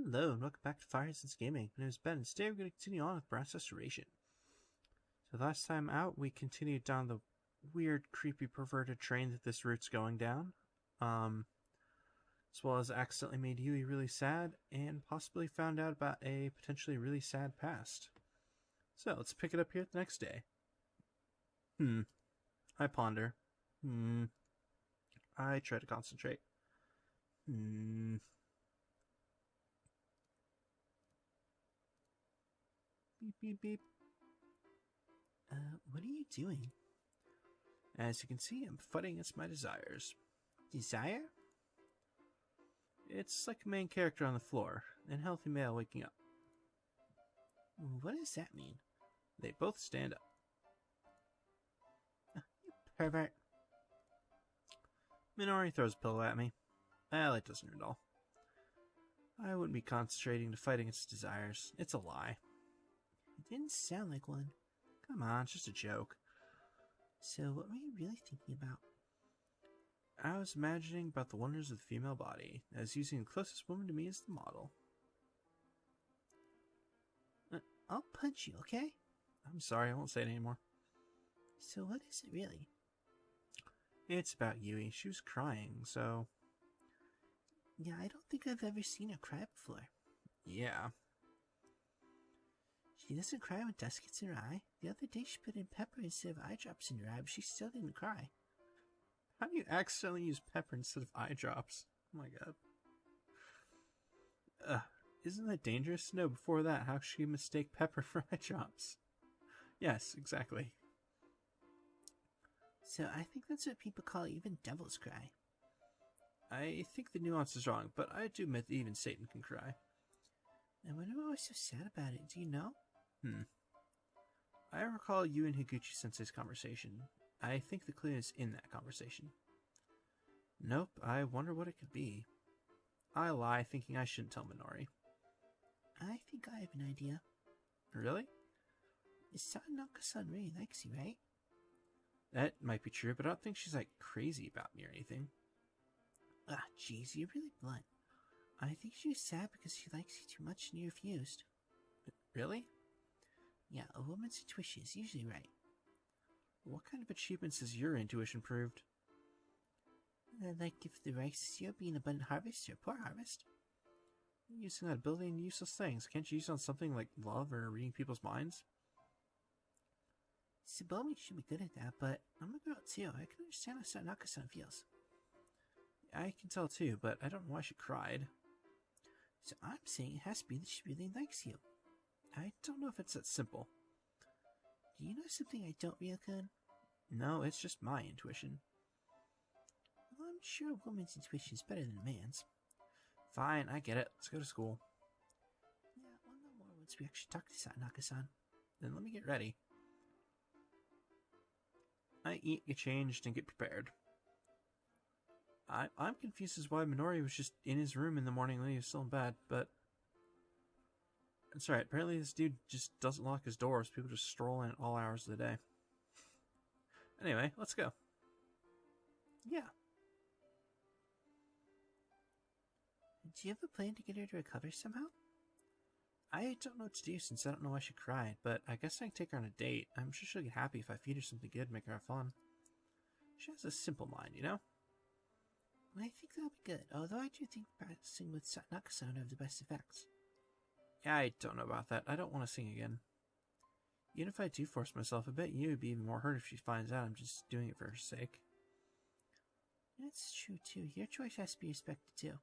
Hello and welcome back to Firesense Gaming. My name is Ben, and today we're going to continue on with Brass Restoration. So last time out, we continued down the weird, creepy, perverted train that this route's going down. As well as accidentally made Yui really sad, and possibly found out about a potentially really sad past. So let's pick it up here the next day. I ponder. I try to concentrate. Beep, beep, beep. What are you doing? As you can see, I'm fighting against my desires. Desire? It's like a main character on the floor, and healthy male waking up. What does that mean? They both stand up. You pervert. Minori throws a pillow at me. Well, it doesn't at all. I wouldn't be concentrating to fight against desires. It's a lie. It didn't sound like one. Come on, it's just a joke. So, what were you really thinking about? I was imagining about the wonders of the female body. I was using the closest woman to me as the model. I'll punch you, okay? I'm sorry, I won't say it anymore. So what is it really? It's about Yui. She was crying, so... Yeah, I don't think I've ever seen her cry before. Yeah. She doesn't cry when dust gets in her eye. The other day she put in pepper instead of eye drops in her eye, but she still didn't cry. How do you accidentally use pepper instead of eye drops? Oh my god. Isn't that dangerous? No, before that, how could she mistake pepper for eye drops? Yes, exactly. So I think that's what people call even devils cry. I think the nuance is wrong, but I do admit that even Satan can cry. I wonder what was so sad about it. Do you know? I recall you and Higuchi-sensei's conversation. I think the clue is in that conversation. Nope, I wonder what it could be. I lie, thinking I shouldn't tell Minori. I think I have an idea. Really? Sanaka-san really likes you, right? That might be true, but I don't think she's like crazy about me or anything. Jeez, you're really blunt. I think she was sad because she likes you too much and you refused. Really? Yeah, a woman's intuition is usually right. What kind of achievements has your intuition proved? Like if the rice is here being abundant harvest or poor harvest. You're using that ability in useless things. Can't you use it on something like love or reading people's minds? Sabomi should be good at that, but I'm a girl too. I can understand how Sanaka-san feels. I can tell too, but I don't know why she cried. So I'm saying it has to be that she really likes you. I don't know if it's that simple. Do you know something I don't, Ryoko-kun? No, it's just my intuition. Well, I'm sure a woman's intuition is better than a man's. Fine, I get it. Let's go to school. Yeah, we'll know more once we actually talk to Sanaka-san. Then let me get ready. I eat, get changed, and get prepared. I'm confused as why Minori was just in his room in the morning when he was still in bed, but... That's right, apparently this dude just doesn't lock his doors. People just stroll in at all hours of the day. Anyway, let's go. Yeah. Do you have a plan to get her to recover somehow? I don't know what to do since I don't know why she cried, but I guess I can take her on a date. I'm sure she'll get happy if I feed her something good and make her have fun. She has a simple mind, you know? I think that'll be good, although I do think practicing with Sanaka-san would have the best effects. Yeah, I don't know about that. I don't want to sing again. Even if I do force myself, I bet you would be even more hurt if she finds out I'm just doing it for her sake. That's true, too. Your choice has to be respected, too.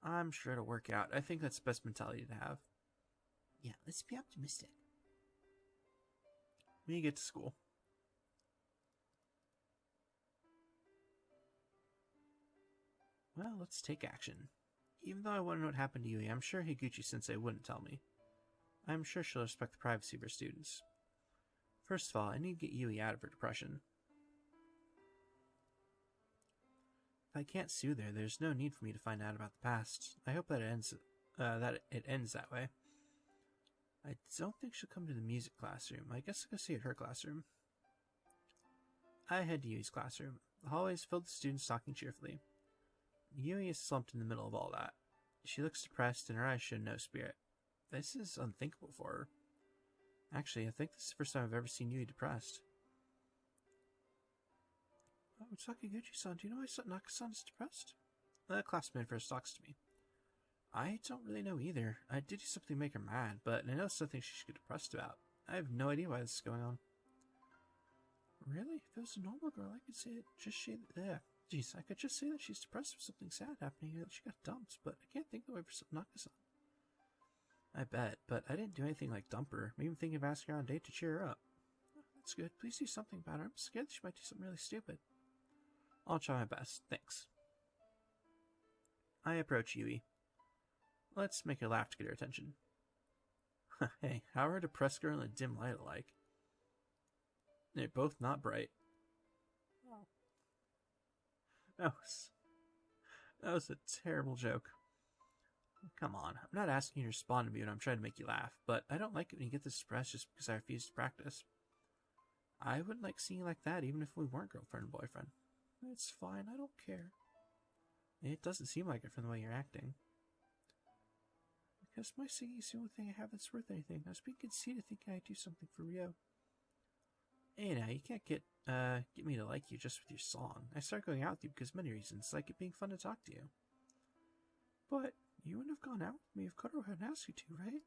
I'm sure it'll work out. I think that's the best mentality to have. Yeah, let's be optimistic. When you get to school. Well, let's take action. Even though I want to know what happened to Yui, I'm sure Higuchi-sensei wouldn't tell me. I'm sure she'll respect the privacy of her students. First of all, I need to get Yui out of her depression. If I can't soothe her, there's no need for me to find out about the past. I hope that it ends that way. I don't think she'll come to the music classroom. I guess I'll go see at her classroom. I head to Yui's classroom. The hallway is filled with students talking cheerfully. Yui is slumped in the middle of all that. She looks depressed and her eyes show no spirit. This is unthinkable for her. Actually, I think this is the first time I've ever seen Yui depressed. Oh, Sakaguchi-san, do you know why Naka-san is depressed? The classmate first talks to me. I don't really know either. I did do something to make her mad, but I know it's something she should get depressed about. I have no idea why this is going on. Really? If it was a normal girl, I could say it. I could just say that she's depressed with something sad happening or that she got dumped, but I can't think the way for Naka-san. I bet, but I didn't do anything like dump her. I'm even thinking of asking her on a date to cheer her up. Oh, that's good. Please do something about her. I'm scared that she might do something really stupid. I'll try my best. Thanks. I approach Yui. Let's make her laugh to get her attention. Hey, how are a depressed girl and a dim light alike? They're both not bright. Oh. That was a terrible joke. Come on, I'm not asking you to respond to me when I'm trying to make you laugh, but I don't like it when you get this depressed just because I refuse to practice. I wouldn't like seeing you like that even if we weren't girlfriend and boyfriend. It's fine, I don't care. It doesn't seem like it from the way you're acting. Because my singing is the only thing I have that's worth anything. I was being conceited thinking I'd do something for Rio. Hey now, you can't get me to like you just with your song. I started going out with you because of many reasons, like it being fun to talk to you. But you wouldn't have gone out with me if Kotaro hadn't asked you to, right?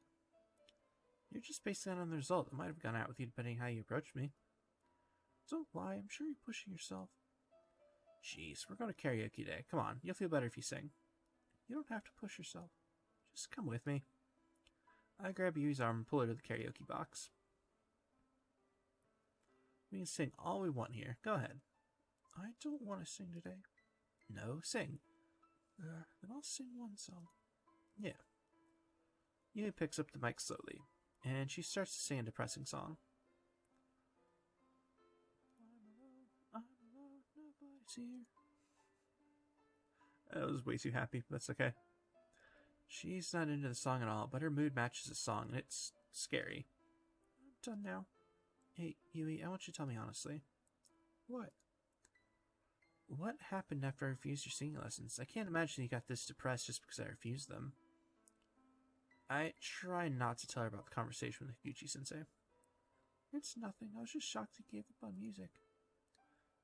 You're just basing that on the result. I might have gone out with you depending on how you approached me. Don't lie, I'm sure you're pushing yourself. Jeez, we're going to karaoke day. Come on, you'll feel better if you sing. You don't have to push yourself. Just come with me. I grab Yui's arm and pull her to the karaoke box. We can sing all we want here. Go ahead. I don't want to sing today. No, sing. Then I'll sing one song. Yeah. Yui picks up the mic slowly, and she starts to sing a depressing song. I'm alone, nobody's here. That was way too happy, but that's okay. She's not into the song at all, but her mood matches the song, and it's scary. I'm done now. Hey, Yui, I want you to tell me honestly. What? What happened after I refused your singing lessons? I can't imagine you got this depressed just because I refused them. I try not to tell her about the conversation with Higuchi-sensei. It's nothing. I was just shocked he gave up on music.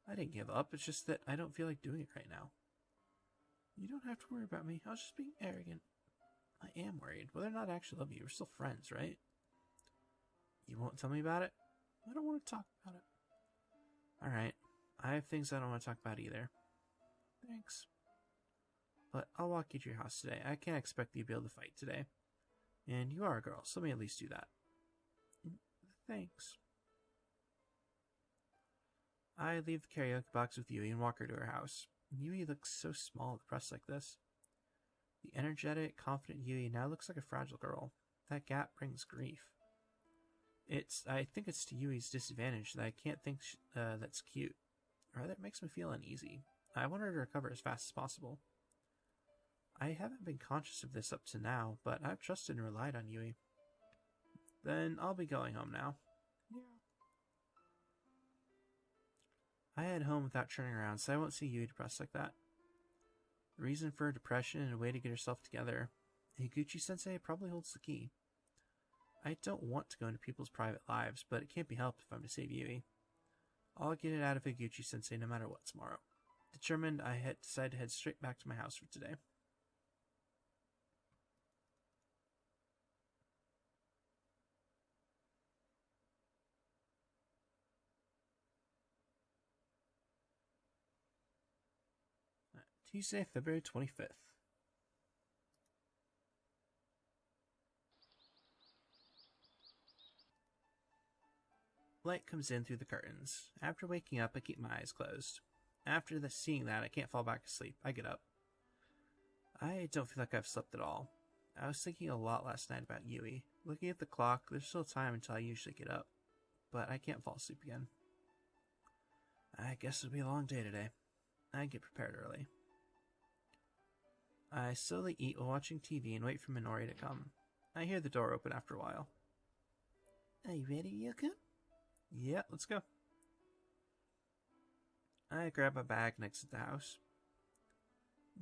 I didn't give up. It's just that I don't feel like doing it right now. You don't have to worry about me. I was just being arrogant. I am worried. Whether or not I actually love you, we're still friends, right? You won't tell me about it? I don't want to talk about it. Alright. I have things I don't want to talk about either. Thanks. But I'll walk you to your house today. I can't expect you to be able to fight today. And you are a girl, so let me at least do that. Thanks. I leave the karaoke box with Yui and walk her to her house. Yui looks so small and depressed like this. The energetic, confident Yui now looks like a fragile girl. That gap brings grief. I think it's to Yui's disadvantage that I can't think that's cute. Rather, it makes me feel uneasy. I want her to recover as fast as possible. I haven't been conscious of this up to now, but I've trusted and relied on Yui. Then I'll be going home now. Yeah. I head home without turning around, so I won't see Yui depressed like that. The reason for her depression and a way to get herself together. Higuchi-sensei probably holds the key. I don't want to go into people's private lives, but it can't be helped if I'm to save Yui. I'll get it out of Higuchi-sensei no matter what tomorrow. Determined, I decide to head straight back to my house for today. Tuesday, February 25th. Light comes in through the curtains. After waking up, I keep my eyes closed. After seeing that, I can't fall back asleep. I get up. I don't feel like I've slept at all. I was thinking a lot last night about Yui. Looking at the clock, there's still time until I usually get up. But I can't fall asleep again. I guess it'll be a long day today. I get prepared early. I slowly eat while watching TV and wait for Minori to come. I hear the door open after a while. Are you ready, Ryoko? Yeah, let's go. I grab my bag and exit the house.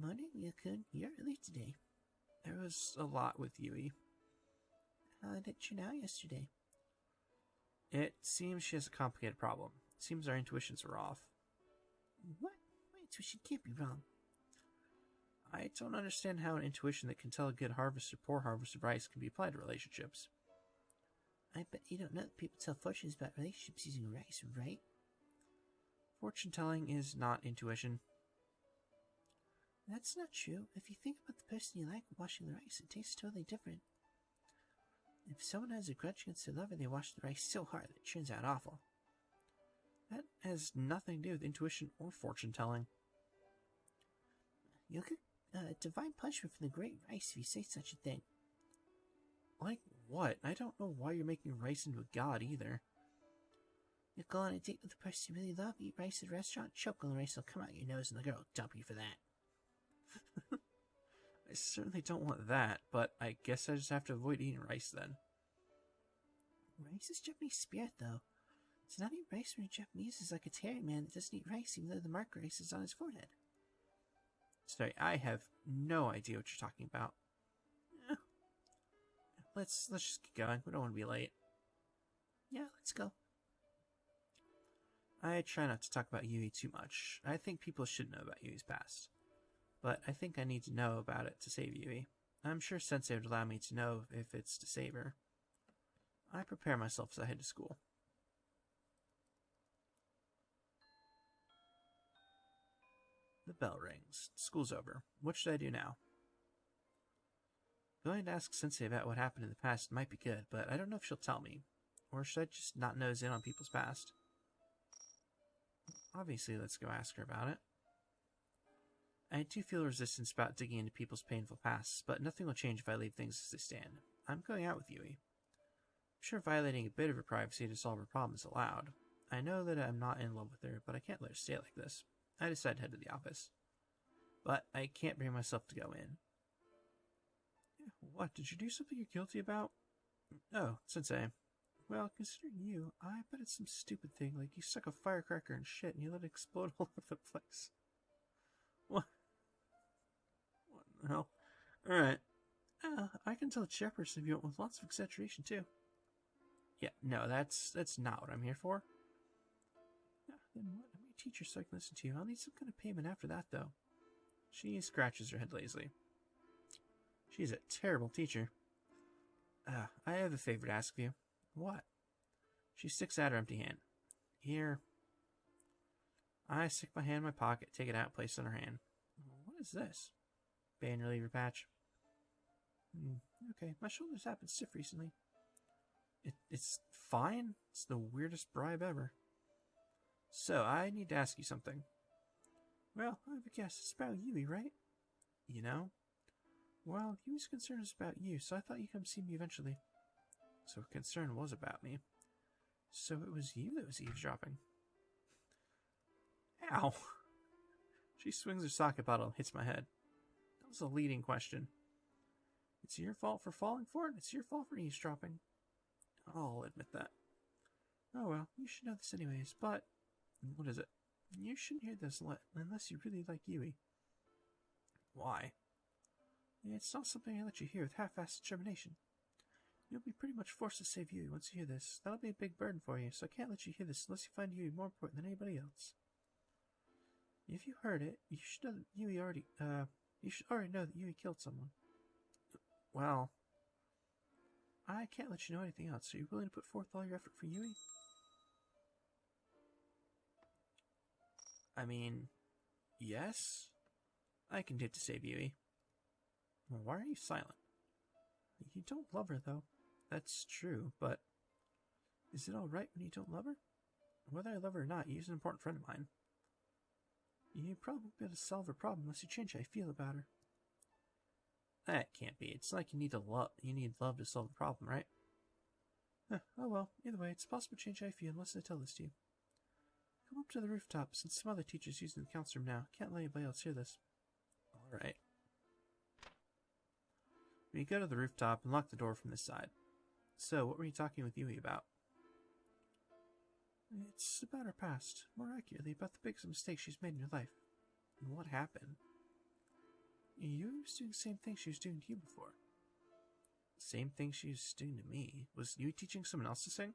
Morning, Ryoko. You're early today. There was a lot with Yui. How did it turn out yesterday? It seems she has a complicated problem. It seems our intuitions were off. What? My intuition can't be wrong. I don't understand how an intuition that can tell a good harvest or poor harvest of rice can be applied to relationships. I bet you don't know that people tell fortunes about relationships using rice, right? Fortune telling is not intuition. That's not true. If you think about the person you like washing the rice, it tastes totally different. If someone has a grudge against their lover, they wash the rice so hard that it turns out awful. That has nothing to do with intuition or fortune telling. You'll get divine punishment from the great rice if you say such a thing. Like what? I don't know why you're making rice into a god either. You'll go on a date with the person you really love, eat rice at a restaurant, choke on the rice will come out your nose, and the girl will dump you for that. I certainly don't want that, but I guess I just have to avoid eating rice then. Rice is Japanese spirit, though. To not eat rice when you're Japanese is like a Terry man that doesn't eat rice even though the mark rice is on his forehead. Sorry, I have no idea what you're talking about. Let's just get going. We don't want to be late. Yeah, let's go. I try not to talk about Yui too much. I think people should know about Yui's past. But I think I need to know about it to save Yui. I'm sure Sensei would allow me to know if it's to save her. I prepare myself as I head to school. The bell rings. School's over. What should I do now? Going to ask Sensei about what happened in the past might be good, but I don't know if she'll tell me. Or should I just not nose in on people's past? Obviously, let's go ask her about it. I do feel resistance about digging into people's painful pasts, but nothing will change if I leave things as they stand. I'm going out with Yui. I'm sure violating a bit of her privacy to solve her problem is allowed. I know that I'm not in love with her, but I can't let her stay like this. I decide to head to the office. But I can't bring myself to go in. What, did you do something you're guilty about? Oh, Sensei. Well, considering you, I bet it's some stupid thing, like you stuck a firecracker in shit and you let it explode all over the place. What? What the hell? Alright. I can tell chairperson if you want with lots of exaggeration, too. Yeah, no, that's not what I'm here for. Yeah, then what? I'm your teacher, so I can listen to you. I'll need some kind of payment after that, though. She scratches her head lazily. She's a terrible teacher. I have a favor to ask of you. What? She sticks out her empty hand. Here. I stick my hand in my pocket, take it out, place it on her hand. What is this? Pain reliever patch. Okay, my shoulders have been stiff recently. It's fine. It's the weirdest bribe ever. So, I need to ask you something. Well, I have a guess. It's about Yui, right? You know? Well, Yui's concern is about you, so I thought you'd come see me eventually. So her concern was about me. So it was you that was eavesdropping. Ow! She swings her socket bottle and hits my head. That was a leading question. It's your fault for falling for it, and it's your fault for eavesdropping. I'll admit that. Oh well, you should know this anyways, but... What is it? You shouldn't hear this unless you really like Yui. Why? It's not something I let you hear with half-assed determination. You'll be pretty much forced to save Yui once you hear this. That'll be a big burden for you, so I can't let you hear this unless you find Yui more important than anybody else. If you heard it, you should know that you should already know that Yui killed someone. Well, I can't let you know anything else. Are you willing to put forth all your effort for Yui? I mean, yes. I can do it to save Yui. Well, why are you silent? You don't love her, though. That's true, but is it alright when you don't love her? Whether I love her or not, Yui's an important friend of mine. You probably won't be able to solve her problem unless you change how you feel about her. That can't be. It's like you need love to solve the problem, right? Oh well, either way, it's possible to change how you feel unless I tell this to you. Come up to the rooftop, since some other teacher's using the council room now. Can't let anybody else hear this. Alright. We go to the rooftop and lock the door from this side. So, what were you talking with Yui about? It's about her past. More accurately, about the biggest mistake she's made in her life. And what happened? You was doing the same thing she was doing to you before. Same thing she was doing to me? Was you teaching someone else to sing?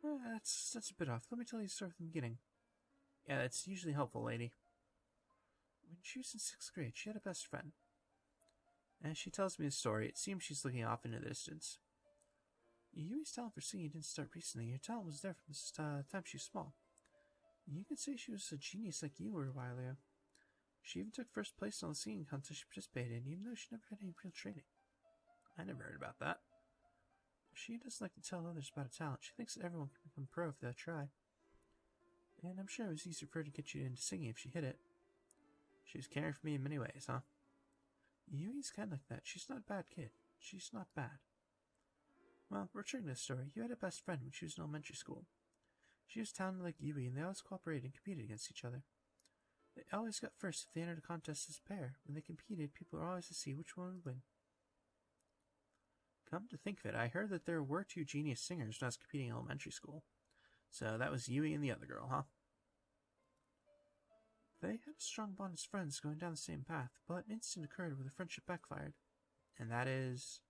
That's a bit off. Let me tell you the story from the beginning. Yeah, that's usually helpful, lady. When she was in 6th grade, she had a best friend. As she tells me the story, it seems she's looking off into the distance. Yui's talent for singing didn't start recently. Her talent was there from the time she was small. You could say she was a genius like you were a while ago. She even took first place on the singing contest she participated in, even though she never had any real training. I never heard about that. She doesn't like to tell others about her talent. She thinks that everyone can become pro if they try. And I'm sure it was easier for her to get you into singing if she hit it. She was caring for me in many ways, huh? Yui's kind of like that. She's not a bad kid. She's not bad. Well, returning to the story, you had a best friend when she was in elementary school. She was talented like Yui, and they always cooperated and competed against each other. They always got first if they entered a contest as a pair. When they competed, people were always to see which one would win. Come to think of it, I heard that there were 2 genius singers when I was competing in elementary school. So that was Yui and the other girl, huh? They had a strong bond as friends going down the same path, but an incident occurred where the friendship backfired. And that is...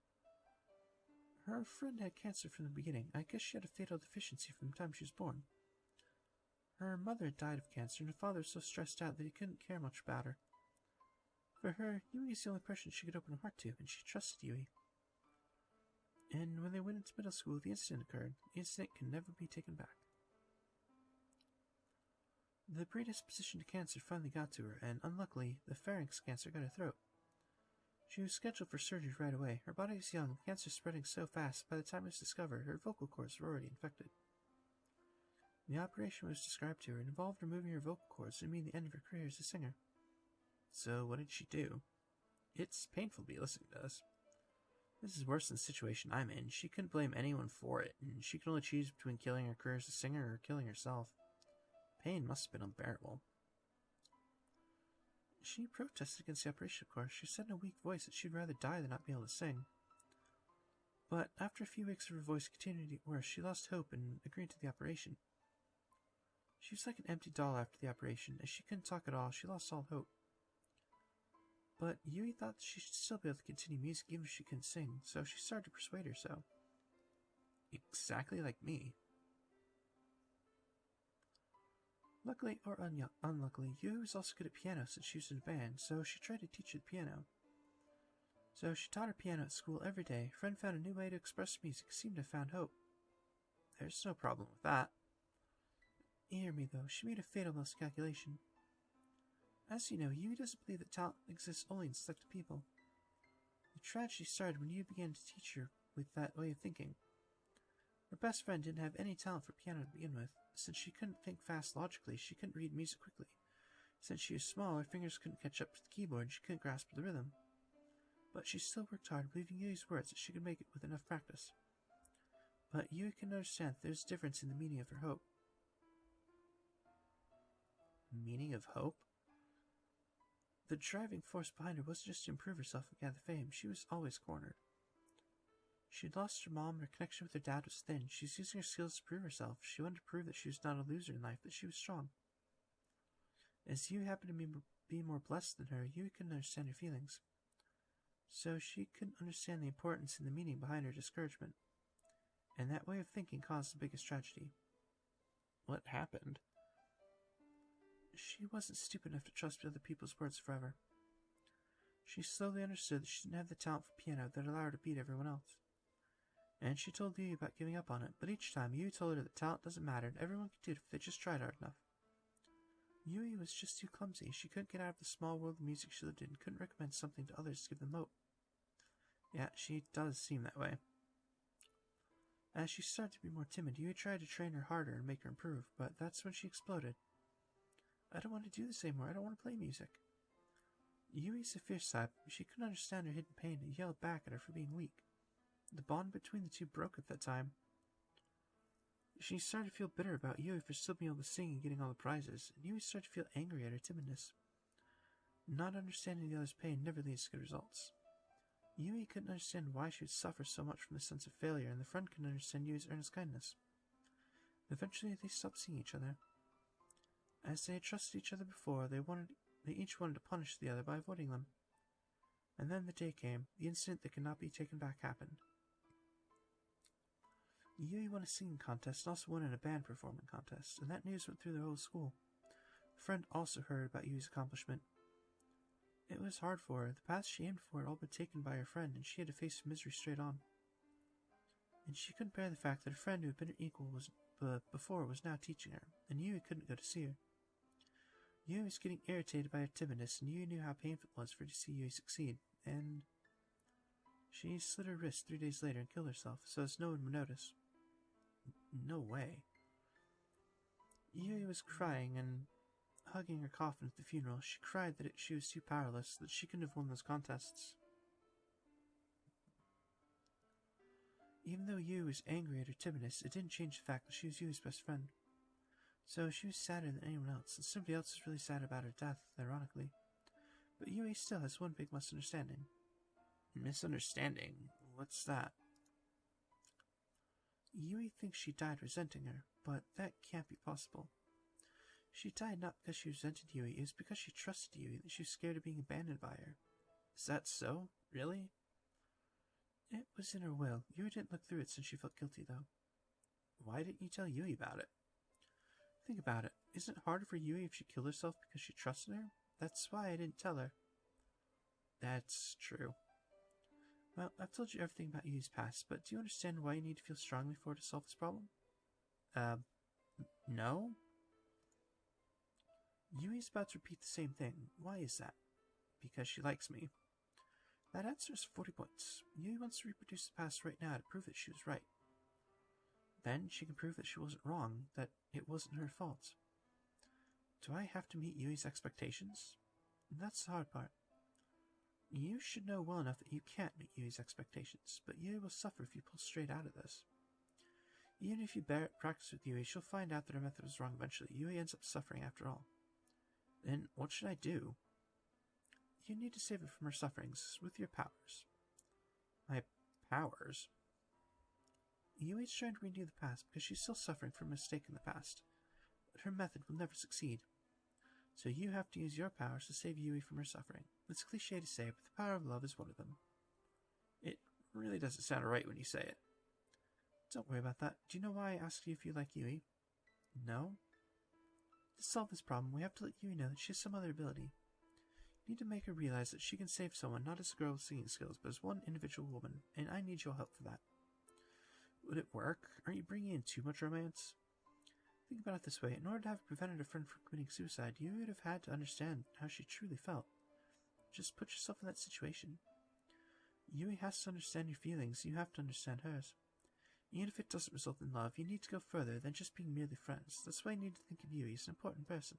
Her friend had cancer from the beginning. I guess she had a fatal deficiency from the time she was born. Her mother had died of cancer, and her father was so stressed out that he couldn't care much about her. For her, Yui is the only person she could open her heart to, and she trusted Yui. And when they went into middle school, the incident occurred. The incident can never be taken back. The predisposition to cancer finally got to her, and unluckily, the pharynx cancer got her throat. She was scheduled for surgery right away. Her body was young, the cancer spreading so fast, by the time it was discovered, her vocal cords were already infected. The operation was described to her and involved removing her vocal cords and mean the end of her career as a singer. So what did she do? It's painful to be listening to this. This is worse than the situation I'm in. She couldn't blame anyone for it, and she could only choose between killing her career as a singer or killing herself. Pain must have been unbearable. She protested against the operation, of course. She said in a weak voice that she'd rather die than not be able to sing. But after a few weeks of her voice continuing to get worse, she lost hope and agreed to the operation. She was like an empty doll after the operation. As she couldn't talk at all, she lost all hope. But Yui thought that she should still be able to continue music even if she couldn't sing, so she started to persuade her so. Exactly like me. Luckily or unluckily, Yui was also good at piano since she was in a band, so she tried to teach her the piano. So she taught her piano at school every day. Her friend found a new way to express music, seemed to have found hope. There's no problem with that. Hear me though, she made a fatal miscalculation. As you know, Yui doesn't believe that talent exists only in selected people. The tragedy started when Yui began to teach her with that way of thinking. Her best friend didn't have any talent for piano to begin with. Since she couldn't think fast logically, she couldn't read music quickly. Since she was small, her fingers couldn't catch up to the keyboard and she couldn't grasp the rhythm. But she still worked hard, believing Yui's words that she could make it with enough practice. But Yui can understand that there's a difference in the meaning of her hope. Meaning of hope? The driving force behind her wasn't just to improve herself and gather fame. She was always cornered. She'd lost her mom and her connection with her dad was thin. She was using her skills to prove herself. She wanted to prove that she was not a loser in life, that she was strong. As Yui happened to be more blessed than her, Yui couldn't understand her feelings. So she couldn't understand the importance and the meaning behind her discouragement. And that way of thinking caused the biggest tragedy. What happened? She wasn't stupid enough to trust other people's words forever. She slowly understood that she didn't have the talent for piano that allowed her to beat everyone else. And she told Yui about giving up on it, but each time Yui told her that talent doesn't matter and everyone could do it if they just tried hard enough. Yui was just too clumsy. She couldn't get out of the small world of music she lived in, couldn't recommend something to others to give them hope. Yeah, she does seem that way. As she started to be more timid, Yui tried to train her harder and make her improve, but that's when she exploded. I don't want to do this anymore. I don't want to play music. Yui's a fierce type. She couldn't understand her hidden pain and yelled back at her for being weak. The bond between the two broke at that time. She started to feel bitter about Yui for still being able to sing and getting all the prizes, and Yui started to feel angry at her timidness. Not understanding the other's pain never leads to good results. Yui couldn't understand why she would suffer so much from the sense of failure, and the friend couldn't understand Yui's earnest kindness. Eventually, they stopped seeing each other. As they had trusted each other before, they each wanted to punish the other by avoiding them. And then the day came. The incident that cannot be taken back happened. Yui won a singing contest and also won in a band performing contest, and that news went through the whole school. A friend also heard about Yui's accomplishment. It was hard for her. The path she aimed for had all been taken by her friend, and she had to face misery straight on. And she couldn't bear the fact that her friend who had been her equal before was now teaching her, and Yui couldn't go to see her. Yui was getting irritated by her timidness, and Yui knew how painful it was for her to see Yui succeed, and she slit her wrist 3 days later and killed herself, so as no one would notice. No way. Yui was crying and hugging her coffin at the funeral. She cried that she was too powerless, that she couldn't have won those contests. Even though Yui was angry at her timidness, it didn't change the fact that she was Yui's best friend. So she was sadder than anyone else, and somebody else is really sad about her death, ironically. But Yui still has one big misunderstanding. Misunderstanding? What's that? Yui thinks she died resenting her, but that can't be possible. She died not because she resented Yui, it was because she trusted Yui and that she was scared of being abandoned by her. Is that so? Really? It was in her will. Yui didn't look through it since she felt guilty, though. Why didn't you tell Yui about it? Think about it. Isn't it harder for Yui if she killed herself because she trusted her? That's why I didn't tell her. That's true. Well, I've told you everything about Yui's past, but do you understand why you need to feel strongly for her to solve this problem? No? Yui's about to repeat the same thing. Why is that? Because she likes me. That answer is 40 points. Yui wants to reproduce the past right now to prove that she was right. Then she can prove that she wasn't wrong, that it wasn't her fault. Do I have to meet Yui's expectations? That's the hard part. You should know well enough that you can't meet Yui's expectations, but Yui will suffer if you pull straight out of this. Even if you practice with Yui, she'll find out that her method was wrong eventually. Yui ends up suffering after all. Then what should I do? You need to save her from her sufferings with your powers. My powers? Yui's trying to redo the past because she's still suffering from a mistake in the past, but her method will never succeed. So you have to use your powers to save Yui from her suffering. It's cliche to say, but the power of love is one of them. It really doesn't sound right when you say it. Don't worry about that. Do you know why I asked you if you like Yui? No? To solve this problem, we have to let Yui know that she has some other ability. You need to make her realize that she can save someone not as a girl with singing skills, but as one individual woman, and I need your help for that. Would it work? Aren't you bringing in too much romance? Think about it this way. In order to have prevented a friend from committing suicide, you would have had to understand how she truly felt. Just put yourself in that situation. Yui has to understand your feelings. You have to understand hers. Even if it doesn't result in love, you need to go further than just being merely friends. That's why you need to think of Yui as an important person.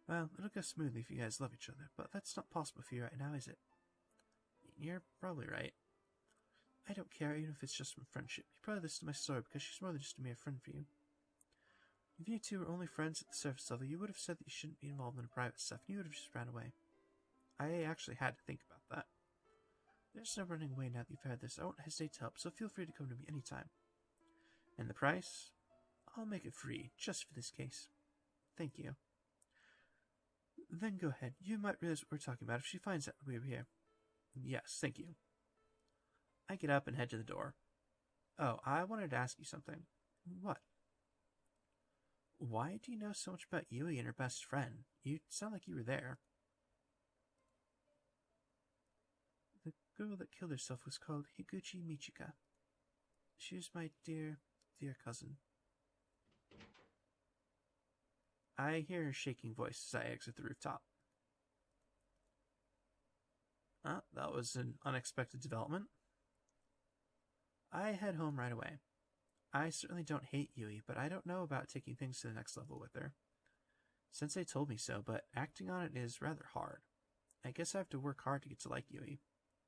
Well, it'll go smoothly if you guys love each other, but that's not possible for you right now, is it? You're probably right. I don't care even if it's just from friendship. You probably listen to my story because she's more than just a mere friend for you. If you two were only friends at the surface level, you would have said that you shouldn't be involved in the private stuff, and you would have just ran away. I actually had to think about that. There's no running away now that you've heard this. I won't hesitate to help, so feel free to come to me anytime. And the price? I'll make it free, just for this case. Thank you. Then go ahead. You might realize what we're talking about if she finds out we were here. Yes, thank you. I get up and head to the door. Oh, I wanted to ask you something. What? Why do you know so much about Yui and her best friend? You sound like you were there. The girl that killed herself was called Higuchi-sensei. She was my dear, dear cousin. I hear her shaking voice as I exit the rooftop. That was an unexpected development. I head home right away. I certainly don't hate Yui, but I don't know about taking things to the next level with her. Sensei told me so, but acting on it is rather hard. I guess I have to work hard to get to like Yui.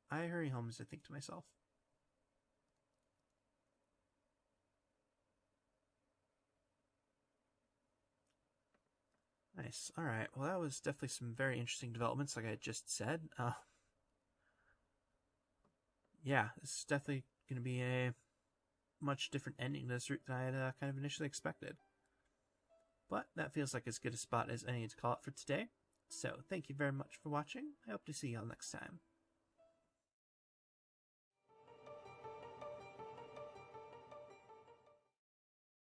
I hurry home as I think to myself. Nice. Alright, well that was definitely some very interesting developments, like I just said. Yeah, this is definitely going to be a much different ending to this route than I had kind of initially expected. But that feels like as good a spot as any to call it for today. So, thank you very much for watching. I hope to see you all next time.